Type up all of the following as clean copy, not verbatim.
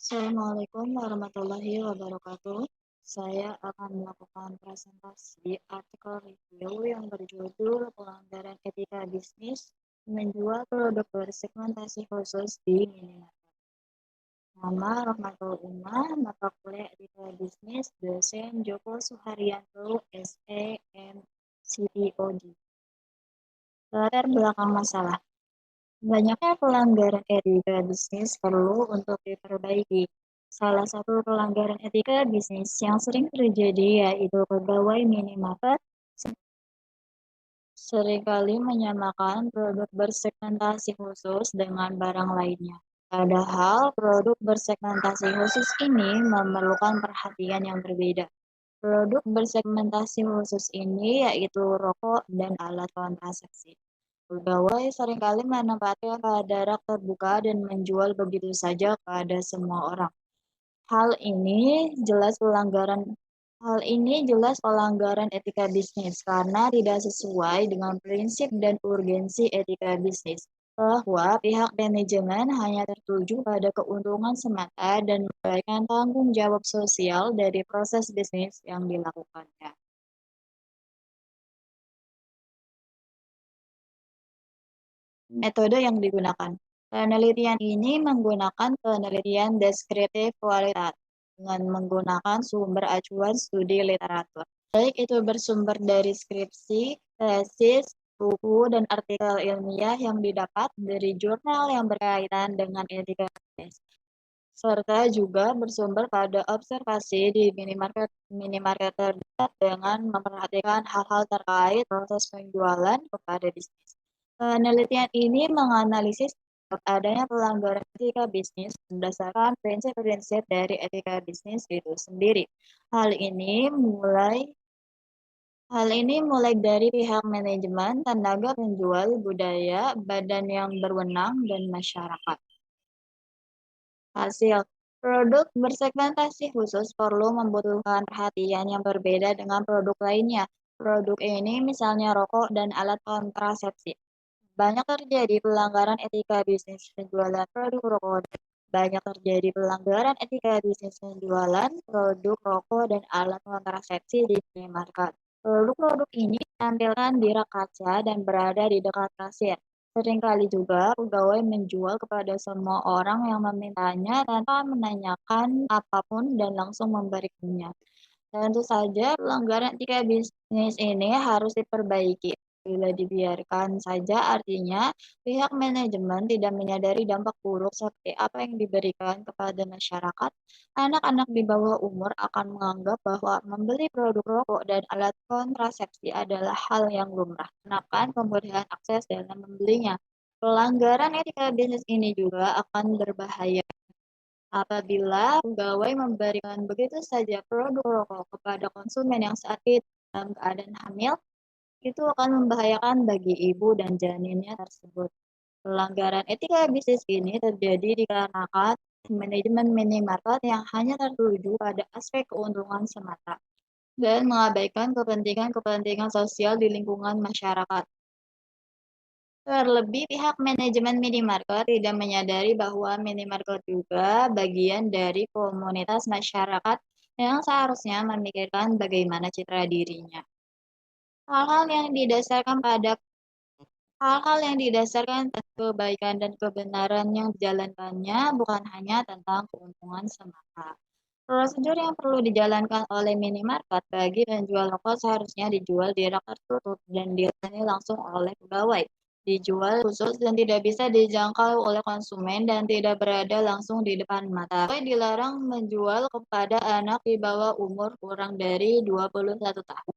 Assalamualaikum warahmatullahi wabarakatuh. Saya akan melakukan presentasi artikel review yang berjudul Pelanggaran Etika Bisnis Menjual Produk Bersegmentasi Khusus di Minimarket. Nama Rahmatul Umar, mata kuliah Etika Bisnis, dosen Joko Suharyanto, SEM, CPOD. Latar belakang masalah. Banyaknya pelanggaran etika bisnis perlu untuk diperbaiki. Salah satu pelanggaran etika bisnis yang sering terjadi yaitu pegawai minimarket seringkali menyamakan produk bersegmentasi khusus dengan barang lainnya. Padahal produk bersegmentasi khusus ini memerlukan perhatian yang berbeda. Produk bersegmentasi khusus ini yaitu rokok dan alat kontrasepsi. Pegawai seringkali menempatkan jarak terbuka dan menjual begitu saja kepada semua orang. Hal ini jelas pelanggaran Hal ini jelas pelanggaran etika bisnis karena tidak sesuai dengan prinsip dan urgensi etika bisnis, bahwa pihak manajemen hanya tertuju pada keuntungan semata dan mengabaikan tanggung jawab sosial dari proses bisnis yang dilakukannya. Metode yang digunakan. Penelitian ini menggunakan penelitian deskriptif kualitatif dengan menggunakan sumber acuan studi literatur. Baik itu bersumber dari skripsi, tesis, buku, dan artikel ilmiah yang didapat dari jurnal yang berkaitan dengan etika bisnis, serta juga bersumber pada observasi di minimarket terdekat dengan memperhatikan hal-hal terkait proses penjualan kepada bisnis. Penelitian ini menganalisis adanya pelanggaran etika bisnis berdasarkan prinsip-prinsip dari etika bisnis itu sendiri. Hal ini mulai Hal ini mulai dari pihak manajemen, tenaga penjual, budaya, badan yang berwenang, dan masyarakat. Hasil produk bersegmentasi khusus perlu membutuhkan perhatian yang berbeda dengan produk lainnya. Produk ini misalnya rokok dan alat kontrasepsi. Banyak terjadi pelanggaran etika bisnis penjualan produk rokok. Banyak terjadi pelanggaran etika bisnis penjualan produk rokok dan alat kontrasepsi di minimarket. Produk-produk ini ditampilkan di rak kaca dan berada di dekat kasir. Seringkali juga pegawai menjual kepada semua orang yang memintanya tanpa menanyakan apapun dan langsung memberikannya. Tentu saja pelanggaran etika bisnis ini harus diperbaiki. Bila dibiarkan saja artinya pihak manajemen tidak menyadari dampak buruk seperti apa yang diberikan kepada masyarakat. Anak-anak di bawah umur akan menganggap bahwa membeli produk rokok dan alat kontrasepsi adalah hal yang lumrah, menekan kemudahan akses dalam membelinya. Pelanggaran etika bisnis ini juga akan berbahaya apabila pegawai memberikan begitu saja produk rokok kepada konsumen yang saat itu dalam keadaan hamil, itu akan membahayakan bagi ibu dan janinnya tersebut. Pelanggaran etika bisnis ini terjadi dikarenakan manajemen minimarket yang hanya tertuju pada aspek keuntungan semata dan mengabaikan kepentingan-kepentingan sosial di lingkungan masyarakat. Terlebih pihak manajemen minimarket tidak menyadari bahwa minimarket juga bagian dari komunitas masyarakat yang seharusnya memikirkan bagaimana citra dirinya. Hal-hal yang didasarkan pada Hal-hal yang didasarkan pada kebaikan dan kebenaran yang dijalankannya bukan hanya tentang keuntungan semata. Prosedur yang perlu dijalankan oleh minimarket bagi penjual rokok seharusnya dijual di rak tertutup dan dilayani langsung oleh pegawai. Dijual khusus dan tidak bisa dijangkau oleh konsumen dan tidak berada langsung di depan mata. Pegawai dilarang menjual kepada anak di bawah umur kurang dari 21 tahun.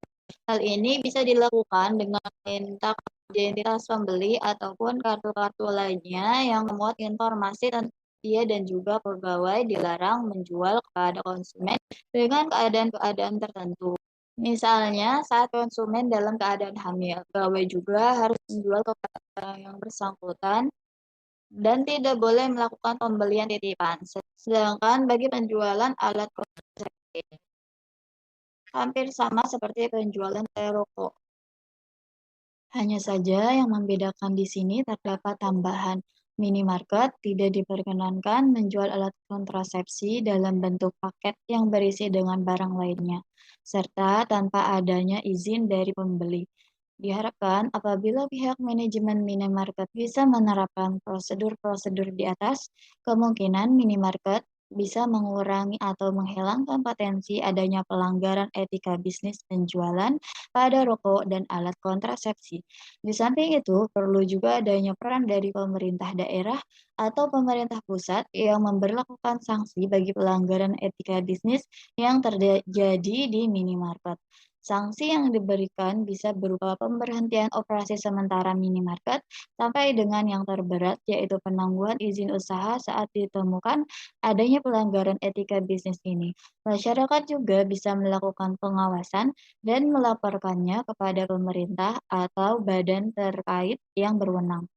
Hal ini bisa dilakukan dengan minta identitas pembeli ataupun kartu-kartu lainnya yang memuat informasi tentang dia dan juga pegawai dilarang menjual kepada konsumen dengan keadaan-keadaan tertentu. Misalnya saat konsumen dalam keadaan hamil, pegawai juga harus menjual kepada orang yang bersangkutan dan tidak boleh melakukan pembelian titipan. Sedangkan bagi penjualan alat kontrasepsi, hampir sama seperti penjualan rokok. Hanya saja yang membedakan di sini terdapat tambahan. Minimarket tidak diperkenankan menjual alat kontrasepsi dalam bentuk paket yang berisi dengan barang lainnya, serta tanpa adanya izin dari pembeli. Diharapkan apabila pihak manajemen minimarket bisa menerapkan prosedur-prosedur di atas, kemungkinan minimarket bisa mengurangi atau menghilangkan potensi adanya pelanggaran etika bisnis penjualan pada rokok dan alat kontrasepsi. Di samping itu, perlu juga adanya peran dari pemerintah daerah atau pemerintah pusat yang memberlakukan sanksi bagi pelanggaran etika bisnis yang terjadi di minimarket. Sanksi yang diberikan bisa berupa pemberhentian operasi sementara minimarket sampai dengan yang terberat, yaitu penangguhan izin usaha saat ditemukan adanya pelanggaran etika bisnis ini. Masyarakat juga bisa melakukan pengawasan dan melaporkannya kepada pemerintah atau badan terkait yang berwenang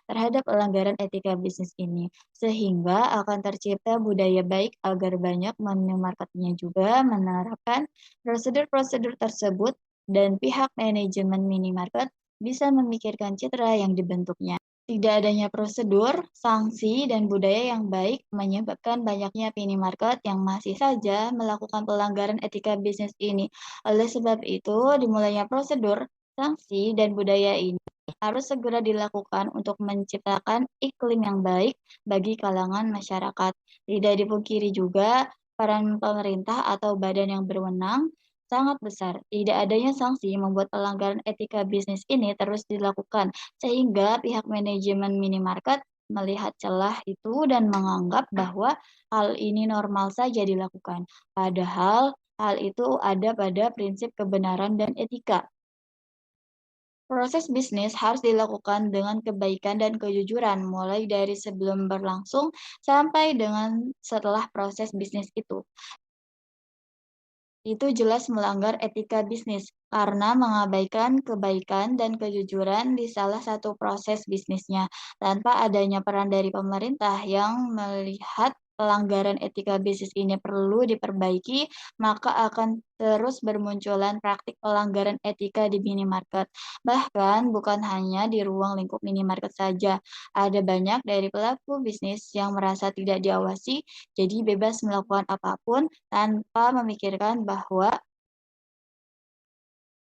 terhadap pelanggaran etika bisnis ini, sehingga akan tercipta budaya baik agar banyak minimarketnya juga menerapkan prosedur-prosedur tersebut dan pihak manajemen minimarket bisa memikirkan citra yang dibentuknya. Tidak adanya prosedur, sanksi, dan budaya yang baik menyebabkan banyaknya minimarket yang masih saja melakukan pelanggaran etika bisnis ini. Oleh sebab itu, dimulainya prosedur, sanksi, dan budaya ini harus segera dilakukan untuk menciptakan iklim yang baik bagi kalangan masyarakat. Tidak dipungkiri juga, peran pemerintah atau badan yang berwenang sangat besar. Tidak adanya sanksi membuat pelanggaran etika bisnis ini terus dilakukan, sehingga pihak manajemen minimarket melihat celah itu dan menganggap bahwa hal ini normal saja dilakukan. Padahal hal itu ada pada prinsip kebenaran dan etika. Proses bisnis harus dilakukan dengan kebaikan dan kejujuran, mulai dari sebelum berlangsung sampai dengan setelah proses bisnis itu. Itu jelas melanggar etika bisnis karena mengabaikan kebaikan dan kejujuran di salah satu proses bisnisnya tanpa adanya peran dari pemerintah yang melihat pelanggaran etika bisnis ini perlu diperbaiki, maka akan terus bermunculan praktik pelanggaran etika di minimarket. Bahkan bukan hanya di ruang lingkup minimarket saja, ada banyak dari pelaku bisnis yang merasa tidak diawasi, jadi bebas melakukan apapun tanpa memikirkan bahwa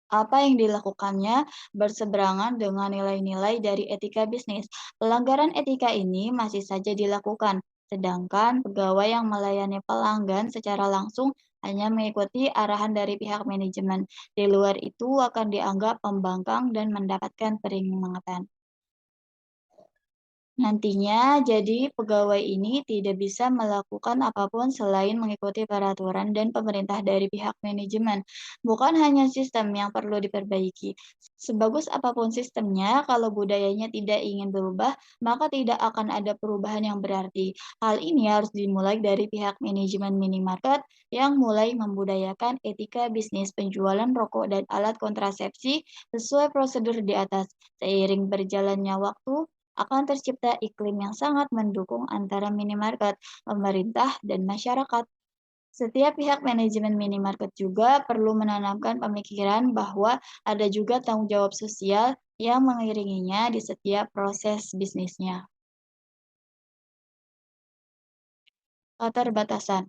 apa yang dilakukannya berseberangan dengan nilai-nilai dari etika bisnis. Pelanggaran etika ini masih saja dilakukan, sedangkan pegawai yang melayani pelanggan secara langsung hanya mengikuti arahan dari pihak manajemen. Di luar itu akan dianggap pembangkang dan mendapatkan peringatan. Nantinya, jadi pegawai ini tidak bisa melakukan apapun selain mengikuti peraturan dan pemerintah dari pihak manajemen. Bukan hanya sistem yang perlu diperbaiki. Sebagus apapun sistemnya, kalau budayanya tidak ingin berubah, maka tidak akan ada perubahan yang berarti. Hal ini harus dimulai dari pihak manajemen minimarket yang mulai membudayakan etika bisnis penjualan rokok dan alat kontrasepsi sesuai prosedur di atas. Seiring berjalannya waktu, akan tercipta iklim yang sangat mendukung antara minimarket, pemerintah, dan masyarakat. Setiap pihak manajemen minimarket juga perlu menanamkan pemikiran bahwa ada juga tanggung jawab sosial yang mengiringinya di setiap proses bisnisnya. Keterbatasan.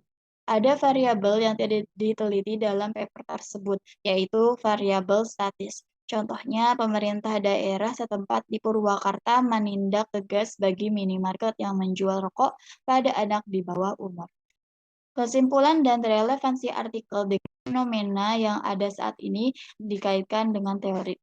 Ada variabel yang tidak diteliti dalam paper tersebut, yaitu variabel statis. Contohnya, pemerintah daerah setempat di Purwakarta menindak tegas bagi minimarket yang menjual rokok pada anak di bawah umur. Kesimpulan dan relevansi artikel dengan fenomena yang ada saat ini dikaitkan dengan teori.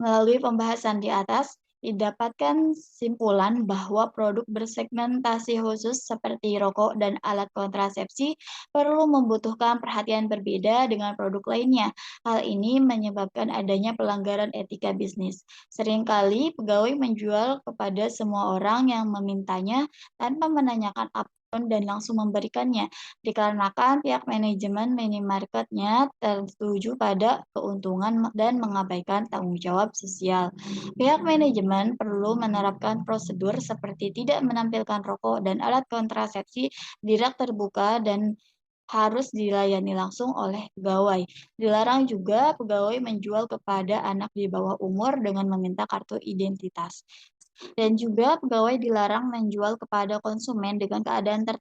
Melalui pembahasan di atas, didapatkan simpulan bahwa produk bersegmentasi khusus seperti rokok dan alat kontrasepsi perlu membutuhkan perhatian berbeda dengan produk lainnya. Hal ini menyebabkan adanya pelanggaran etika bisnis. Seringkali pegawai menjual kepada semua orang yang memintanya tanpa menanyakan apapun dan langsung memberikannya, dikarenakan pihak manajemen minimarketnya tertuju pada keuntungan dan mengabaikan tanggung jawab sosial. Pihak manajemen perlu menerapkan prosedur seperti tidak menampilkan rokok dan alat kontrasepsi di rak terbuka dan harus dilayani langsung oleh pegawai. Dilarang juga pegawai menjual kepada anak di bawah umur dengan meminta kartu identitas. Dan juga pegawai dilarang menjual kepada konsumen dengan keadaan tertentu.